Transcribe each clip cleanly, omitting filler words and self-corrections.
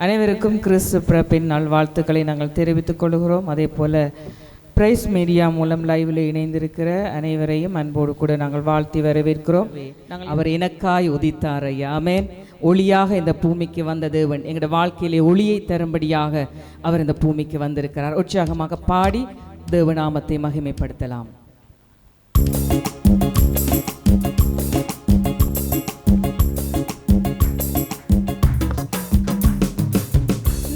அனைவருக்கும் கிறிஸ்து பிறப்பின் நாள் வாழ்த்துக்களை நாங்கள் தெரிவித்துக் கொள்கிறோம். அதே போல் பிரைஸ் மீடியா மூலம் லைவில் இணைந்திருக்கிற அனைவரையும் அன்போடு கூட நாங்கள் வாழ்த்தி வரவேற்கிறோம். அவர் எனக்காய் உதித்தார் ஐயா, ஆமென். ஒளியாக இந்த பூமிக்கு வந்த தேவன் எங்களுடைய வாழ்க்கையிலே ஒளியை தரும்படியாக அவர் இந்த பூமிக்கு வந்திருக்கிறார். உற்சாகமாக பாடி தேவநாமத்தை மகிமைப்படுத்தலாம்.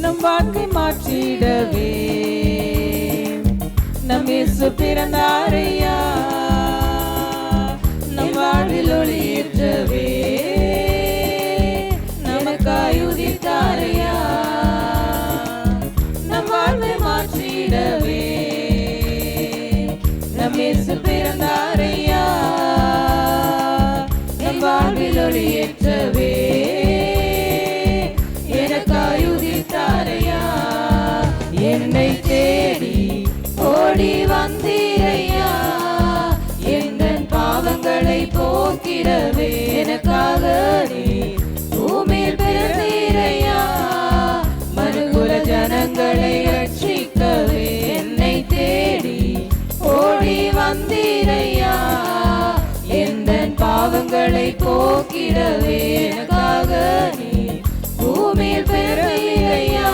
நம் வாழ்க்கை மாற்றிடவே நம் இயேசு பிறந்தாரையா, நம் வாழ்வில் ஒளியேற்றவே நமக்காய் உதித்தாரையா. நம் வாழ்வை மாற்றிடவே நம் இயேசு பிறந்தாரையா, நம் வாழ்வில் ஒளியேற்றவே எனக்காய் உதித்தாரையா. என்னை தேடி ஓடி வந்தீரையா, எங்கள் பாவங்களை போக்கிடவே எனக்காக நீ பூமியில் பிறந்தீரையா. மனுகுல ஜனங்களை ரட்சிக்கவே என்னை தேடி ஓடி வந்தீரையா, எங்கள் பாவங்களை போக்கிடவே எனக்காக நீ பூமியில் பிறந்தீரையா.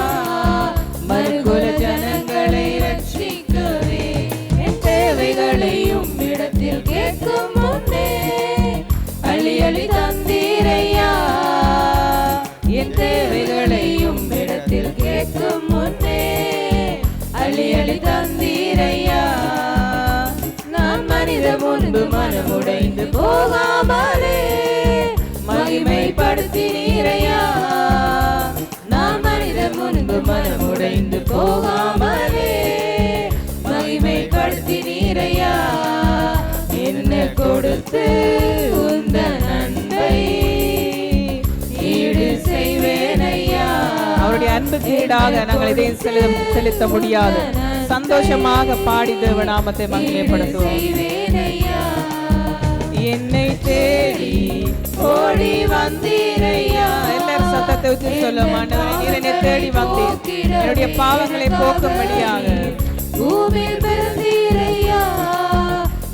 மனுகுல ஜனங்களை ரட்சிக்கவே என் தேவைகளையும் இடத்தில் கேட்கும் முன்னே அள்ளி அள்ளி தந்தீரையா. என் தேவைகளையும் இடத்தில் கேட்கும் முன்னே அள்ளி அள்ளி தந்தீரையா. நான் மனித முன்பு மனமுடைந்து போகாமலே மகிமைப்படுத்தினீரையா. நான் மனித முன்பு மனமுடைந்து போகாமலே மகிமைப்படுத்தினீரையா. என்ன கொடுத்து உந்தன் அன்பை ஈடு செய்வேனையா. அவருடைய அன்புக்கு ஈடாக நாங்கள் இதையும் செலுத்த முடியாது. சந்தோஷமாக பாடி தேவநாமத்தை மகிமைப்படுத்துவோம். என்னை தேடி ஓடி வந்தீரையா. எல்லாரும் சத்தத்தை ஊற்றி சொல்லும், ஆண்டவரே நீர் என்னை தேடி வந்தீர், என்னுடைய பாவங்களை போக்கும்படியாக பூமியில் பிறந்தீரையா.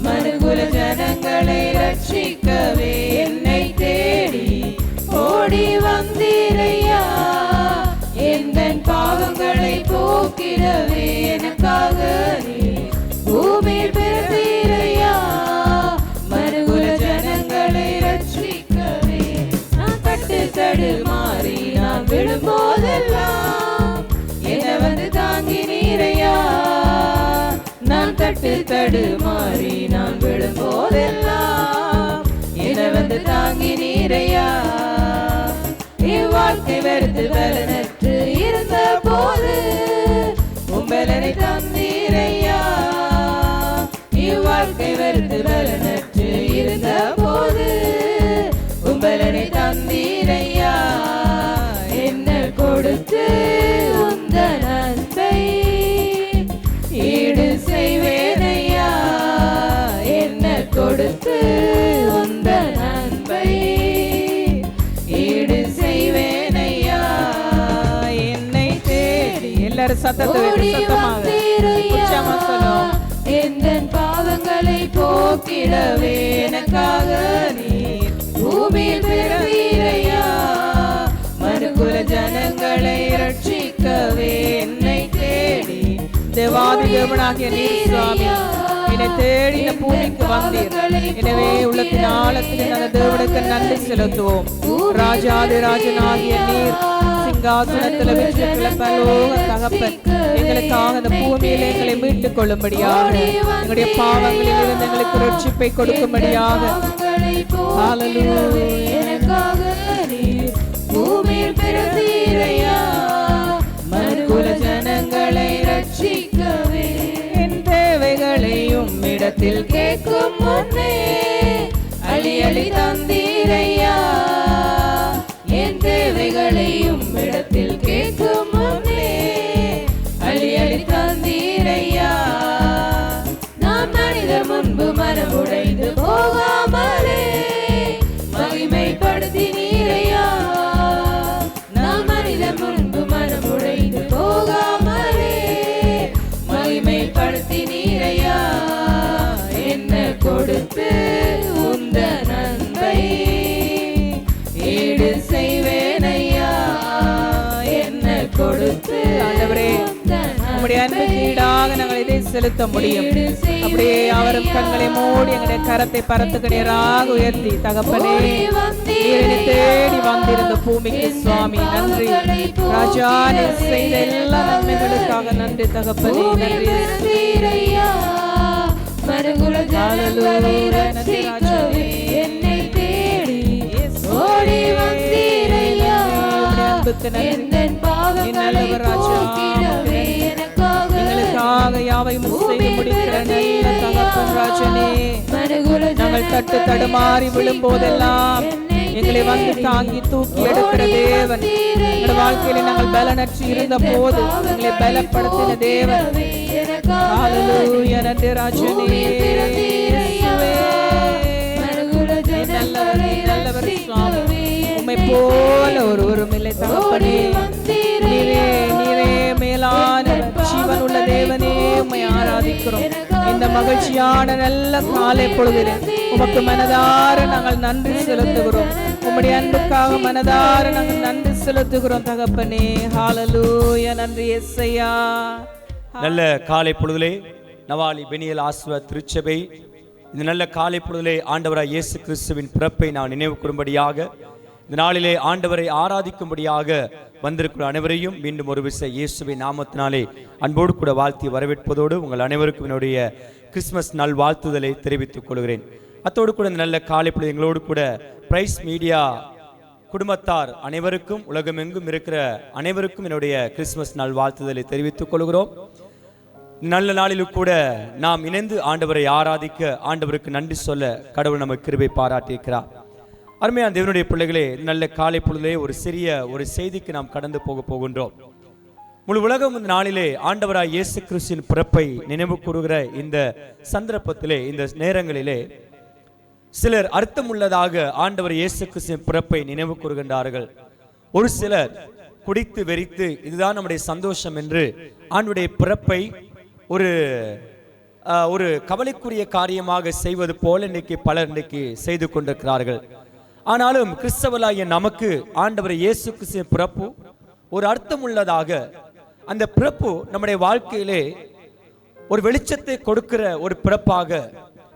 மனுகுல ஜனங்களை ரட்சிக்கவே என்னை தேடி ஓடி வந்தீரையா, எங்கள் பாவங்களை போக்கிடவே எனக்காக நீ பூமியில் பிறந்தீரையா. மனுகுல ஜனங்களை ரட்சிக்கவே நான் தட்டு தடுமாறி நான் விழும்போதெல்லாம் என்னை வந்து தாங்கினீரையா. நான் தட்டு தடுமாறி நான் விழும்போதெல்லாம் என்னை வந்து தாங்கினீரையா. இவ்வாழ்க்கை வெறுத்து பலனற்று இருந்த போது உம்பலனை தந்தீரையா. இவ்வாழ்க்கை வெறுத்து பலனற்று இருந்த போது உம்பலனை தந்தீரையா. என்ன கொடுத்து உந்தன் அன்பை ஈடு செய்வேனையா. என்ன கொடுத்து உந்தன் அன்பை ஈடு செய்வேனையா. என்னை தேடி எல்லாரும் சத்தத்தை சத்தமாக சொல்லும். எந்தன் பாவங்களை போக்கிடவே எனக்காக நீ பூமியில் பிறந்தீரையா. மனுகுல ஜனங்களை ரட்சிக்கவே என்னை தேடி தேவாதி தேவனாகிய நீர் சுவாமி என்னை தேடி இந்த பூமிக்கு வந்தீர். எனவே உள்ளத்தின் ஆழத்தில் அந்த தேவனுக்கு நன்றி செலுத்துவோம். ராஜாதி ராஜனாகிய நீர் சிங்காசனத்தில் வீற்றிருக்கிற பரலோக தகப்பன் எங்களுக்காக அந்த பூமியிலே எங்களை மீட்டுக் கொள்ளும்படியாக எங்களுடைய பாவங்களில் இருந்து எங்களுக்கு ரட்சிப்பை கொடுக்கும்படியாக எனக்காக நீர் பூமியில் பிறந்தீரையா. மனுகுல ஜனங்களை ரட்சிக்கவே என் தேவைகளையும் இடத்தில் கேட்கும் முன்னே அள்ளி அள்ளி தந்தீரையா. என் தேவைகளையும் இடத்தில் கேட்கும் முன்னே அள்ளி அள்ளி தந்தீரையா. நான் மனித முன்பு மனமுடைந்து போகாமலே மகிமைப்படுத்தினீரையா. நான் மனித முன்பு வைத்து ஆண்டவரே உம்முடைய அன்புக்கு ஈடாக நாங்கள் இதை செலுத்த முடியும். அப்படியே அவரும் கண்களை மூடி எங்களுடைய கரத்தை பரத்துக்கு நேராக உயர்த்தி, தகப்பனே நீரை தேடி வந்திருந்த பூமிக்கு சுவாமி நன்றி. ராஜா நீர் செய்த எல்லா நன்மைகளுக்காக நன்றி தகப்பனே, நன்றி. என்னை தேடி ஓடி வந்தீரையா, என் பாவங்களை போக்கிடவே எங்களுக்காக யாவையும் செய்து முடிக்கிற நல்ல தகப்பன் ராஜனே, நாங்கள் தட்டு தடுமாறி விழும் போதெல்லாம் எங்களை வந்து தாங்கி தூக்கி எடுக்கிற தேவன், எங்கள் வாழ்க்கையில நாங்கள் பலனற்று இருந்த போது எங்களை பலப்படுத்தின தேவன். ஹல்லேலூயா, நன்றி ராஜனே. நல்லவர் சுவாமி, உம்மை போல ஒருவரும் இல்லை தகப்பனே. நீரே மேலான ஜீவன் உள்ள தேவனே, உம்மை ஆராதிக்கிறோம். இந்த மகிழ்ச்சியான நல்ல காலை பொழுதிலே உமக்கு மனதார நாங்கள் நன்றி செலுத்துகிறோம். உம்முடைய அன்புக்காக மனதார நாங்கள் நன்றி செலுத்துகிறோம் தகப்பனே. ஹல்லேலூயா, நன்றி இயேசையா. நல்ல காலை பொழுதிலே நவாலி பெனியல் ஆசுவ திருச்சபை இந்த நல்ல காலை பொழுதிலே ஆண்டவராய் இயேசு கிறிஸ்துவின் பிறப்பை நான் நினைவு கூறும்படியாக, இந்த நாளிலே ஆண்டவரை ஆராதிக்கும்படியாக வந்திருக்கிற அனைவரையும் மீண்டும் ஒரு விசை இயேசுவின் நாமத்தினாலே அன்போடு கூட வாழ்த்தி வரவேற்பதோடு உங்கள் அனைவருக்கும் என்னுடைய கிறிஸ்துமஸ் நாள் வாழ்த்துதலை தெரிவித்துக் கொள்கிறேன். அத்தோடு கூட இந்த நல்ல காலை பொழுது எங்களோடு கூட பிரைஸ் மீடியா குடும்பத்தார் அனைவருக்கும், உலகமெங்கும் இருக்கிற அனைவருக்கும் என்னுடைய கிறிஸ்துமஸ் நாள் வாழ்த்துதலை தெரிவித்துக் கொள்கிறோம். நல்ல நாளிலும் கூட நாம் இணைந்து ஆண்டவரை ஆராதிக்க, ஆண்டவருக்கு நன்றி சொல்ல கடவுள் நமக்கு கிருபை பாராட்டியிருக்கிறார். அருமையான தேவனுடைய பிள்ளைகளே, நல்ல காலை பொழுதிலே ஒரு சிறிய ஒரு செய்திக்கு நாம் கடந்து போகின்றோம். முழு உலகம் இந்த நாளிலே ஆண்டவராய் இயேசு கிறிஸ்துவின் பிறப்பை நினைவு கூறுகிற இந்த சந்தர்ப்பத்திலே, இந்த நேரங்களிலே சிலர் அர்த்தமுள்ளதாக ஆண்டவர் இயேசு கிறிஸ்துவின் பிறப்பை நினைவு கூறுகின்றார்கள். ஒரு சிலர் குடித்து வெறித்து இதுதான் நம்முடைய சந்தோஷம் என்று ஆண்டுடைய பிறப்பை ஒரு கவலைக்குரிய காரியமாக செய்வது போல இன்னைக்கு பலர் செய்து கொண்டிருக்கிறார்கள். ஆனாலும் கிறிஸ்தவராகிய நமக்கு ஆண்டவர் இயேசு கிறிஸ்துவின் பிறப்பு ஒரு அர்த்தம் உள்ளதாக, அந்த பிறப்பு நம்முடைய வாழ்க்கையிலே ஒரு வெளிச்சத்தை கொடுக்கிற ஒரு பிறப்பாக,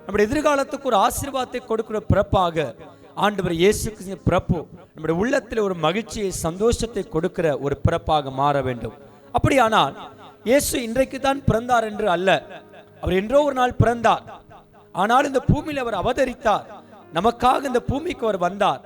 நம்முடைய எதிர்காலத்துக்கு ஒரு ஆசீர்வாதத்தை கொடுக்கிற பிறப்பாக ஆண்டவர் இயேசு கிறிஸ்துவின் பிறப்பு நம்முடைய உள்ளத்தில் ஒரு மகிழ்ச்சியை சந்தோஷத்தை கொடுக்கிற ஒரு பிறப்பாக மாற வேண்டும். அப்படியானால் இயேசு இன்றைக்கு தான் பிறந்தார் என்று அல்ல, அவர் என்றோ ஒரு நாள் பிறந்தார். ஆனால் இந்த பூமியில் அவர் அவதரித்தார், நமக்காக இந்த பூமிக்கு அவர் வந்தார்.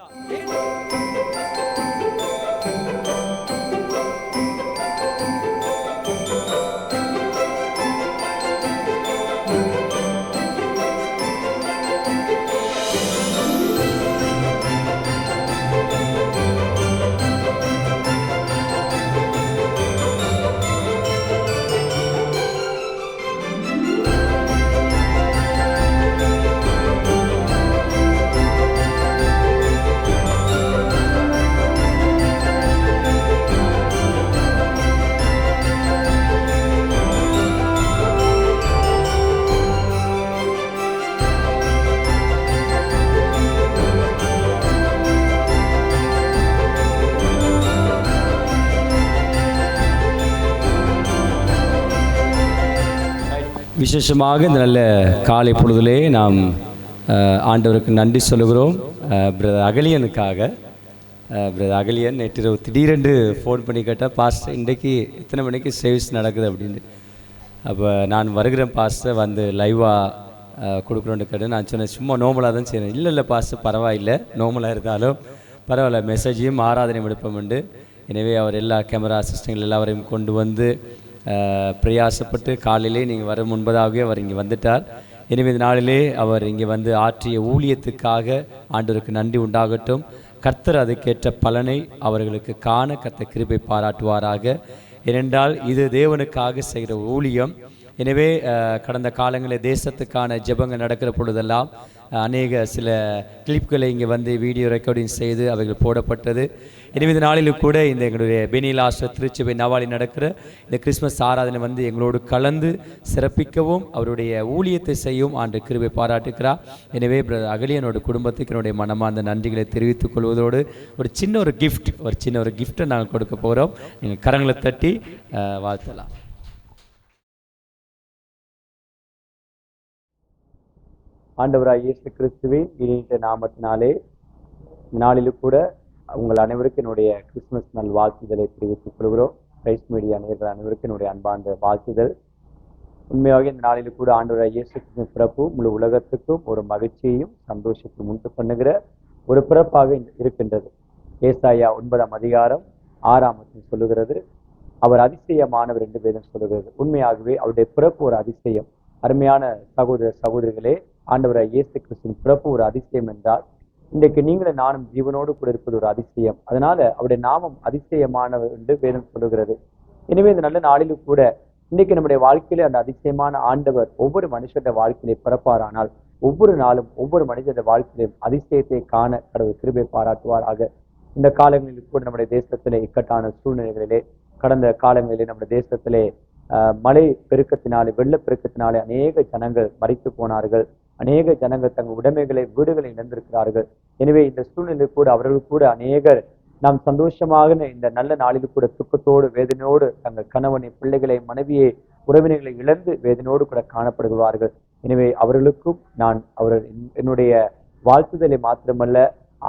விசேஷமாக இந்த நல்ல காலை பொழுதிலே நாம் ஆண்டவருக்கு நன்றி சொல்லுகிறோம். பிரதர் அகலியனுக்காக, பிரதர் அகலியன் நேற்று திடீரென்று ஃபோன் பண்ணி கேட்டால், பாஸ்டர் இன்றைக்கு எத்தனை மணிக்கு சர்வீஸ் நடக்குது அப்படின்னு. அப்போ நான் வருகிறேன் பாஸ்டர், வந்து லைவாக கொடுக்குறோன்னு கேட்டு நான் சொன்னேன், சும்மா நோமலாக தான் செய்கிறேன். இல்லை பாஸ்டர் பரவாயில்லை, நோமலாக இருந்தாலும் பரவாயில்ல, மெசேஜையும் ஆராதனையும் எடுப்போம்ண்டு. எனவே அவர் எல்லா கேமரா சிஸ்டங்கள் எல்லாவரையும் கொண்டு வந்து பிரயாசப்பட்டு காலையிலே நீங்கள் வர முன்பதாகவே அவர் இங்கே வந்துட்டார். எனவே இந்த நாளிலே அவர் இங்கே வந்து ஆற்றிய ஊழியத்துக்காக ஆண்டவருக்கு நன்றி உண்டாகட்டும். கர்த்தர் அதுக்கேற்ற பலனை அவர்களுக்கு காண கர்த்தர் கிருபை பாராட்டுவாராக. ஏனென்றால் இது தேவனுக்காக செய்கிற ஊழியம். எனவே கடந்த காலங்களில் தேசத்துக்கான ஜெபங்கள் நடக்கிற பொழுதெல்லாம் அநேக சில கிளிப்களை இங்கே வந்து வீடியோ ரெக்கார்டிங் செய்து அவைகள் போடப்பட்டது. எனவே இந்த நாளிலும் கூட இந்த எங்களுடைய பெனியல் ஆஸ்வத் திருச்சபை நவாலி நடக்கிற இந்த கிறிஸ்மஸ் ஆராதனை வந்து எங்களோடு கலந்து சிறப்பிக்கவும் அவருடைய ஊழியத்தை செய்யவும் ஆண்டு கிருபை பாராட்டுக்கிறார். எனவே அகலியனோட குடும்பத்துக்கு என்னுடைய மனமார்ந்த நன்றிகளை தெரிவித்துக் கொள்வதோடு ஒரு சின்ன ஒரு கிஃப்ட்டை நாங்கள் கொடுக்க போகிறோம். நீங்கள் கரங்களை தட்டி வாழ்த்தலாம். ஆண்டவராய் இயேசு கிறிஸ்துவின் இனிய நாமத்தினாலே நாளிலும் கூட உங்கள் அனைவருக்கும் என்னுடைய கிறிஸ்துமஸ் நல் வாழ்த்துதலை தெரிவித்துக் கொள்கிறோம். பிரைஸ் மீடியா நேயர்கள் அனைவருக்கும் என்னுடைய அன்பார்ந்த வாழ்த்துதல். உண்மையாக இந்த நாளிலும் கூட ஆண்டவராய் இயேசு கிறிஸ்துவின் பிறப்பு முழு உலகத்துக்கும் ஒரு மகிழ்ச்சியையும் சந்தோஷத்தையும் உண்டு பண்ணுகிற ஒரு பிறப்பாக இருக்கின்றது. ஏசாயா 9:6 சொல்லுகிறது, அவர் அதிசயமானவர் என்று வேதம் சொல்லுகிறது. உண்மையாகவே அவருடைய பிறப்பு ஒரு அதிசயம். அருமையான சகோதர சகோதரிகளே, ஆண்டவராய் இயேசு கிறிஸ்துவின் பிறப்பு ஒரு அதிசயம் என்றால் இன்றைக்கு நீங்களும் நானும் ஜீவனோடு கூட இருப்பது ஒரு அதிசயம். அதனால அவருடைய நாமம் அதிசயமானவர் என்று வேதம் சொல்லுகிறது. எனவே இந்த நல்ல நாளிலும் கூட இன்றைக்கு நம்முடைய வாழ்க்கையிலே அந்த அதிசயமான ஆண்டவர் ஒவ்வொரு மனுஷனுடைய வாழ்க்கையிலே பிறப்பாரானால் ஒவ்வொரு நாளும் ஒவ்வொரு மனிதனுடைய வாழ்க்கையிலும் அதிசயத்தை காண கடவுள் கிருபை பாராட்டுவாராக. இந்த காலங்களில் கூட நம்முடைய தேசத்திலே இக்கட்டான சூழ்நிலைகளிலே, கடந்த காலங்களிலே நம்முடைய தேசத்திலே மழை பெருக்கத்தினாலே, வெள்ளப்பெருக்கத்தினாலே அநேக ஜனங்கள் மரித்து போனார்கள். அநேக ஜனங்கள் தங்கள் உடைமைகளை வீடுகளை இழந்திருக்கிறார்கள். எனவே இந்த சூழ்நிலை கூட அவர்கள் கூட அநேகர் நாம் சந்தோஷமாக இந்த நல்ல நாளில் கூட துக்கத்தோடு வேதனையோடு தங்கள் கணவனை, பிள்ளைகளை, மனைவியை, உறவினர்களை இழந்து வேதனையோடு கூட காணப்படுகிறார்கள். எனவே அவர்களுக்கும் நான் என்னுடைய வாழ்த்துதலை மாத்திரமல்ல,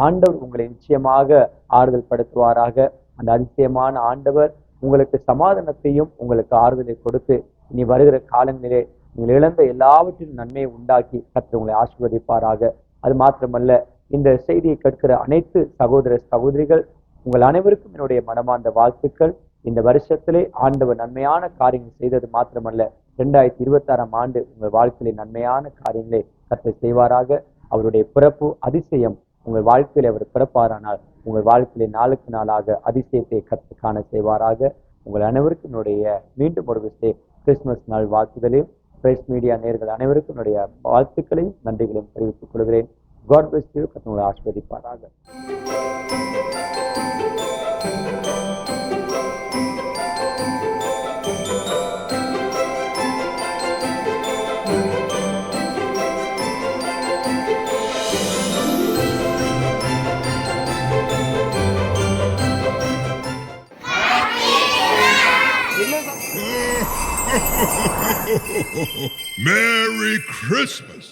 ஆண்டவர் உங்களை நிச்சயமாக ஆறுதல் படுத்துவாராக. அந்த அதிசயமான ஆண்டவர் உங்களுக்கு சமாதானத்தையும் உங்களுக்கு ஆறுதலை கொடுத்து இனி வருகிற காலங்களிலே நீங்கள் இழந்த எல்லாவற்றிலும் நன்மையை உண்டாக்கி கர்த்தர் உங்களை ஆசீர்வதிப்பாராக. அது மாத்திரமல்ல, இந்த செய்தியை கேட்கிற அனைத்து சகோதர சகோதரிகள் உங்கள் அனைவருக்கும் என்னுடைய மனமார்ந்த வாழ்த்துக்கள். இந்த வருஷத்திலே ஆண்டவர் நன்மையான காரியங்கள் செய்தது மாத்திரமல்ல, 2026 உங்கள் வாழ்க்கையிலே நன்மையான காரியங்களை கர்த்தர் செய்வாராக. அவருடைய பிறப்பு அதிசயம். உங்கள் வாழ்க்கையில அவர் பிறப்பாரானால் உங்கள் வாழ்க்கையிலே நாளுக்கு நாளாக அதிசயத்தை கர்த்தர் காண செய்வாராக. உங்கள் அனைவருக்கும் என்னுடைய மீண்டும் ஒரு விஷயம் கிறிஸ்துமஸ் நாள் வாழ்த்துதலையும் பிரைஸ் மீடியா நேயர்கள் அனைவருக்கும் என்னுடைய வாழ்த்துக்களையும் நன்றிகளையும் தெரிவித்துக் கொள்கிறேன். God bless you. கர்த்தர் உங்களை ஆசீர்வதிப்பாராக. Merry Christmas!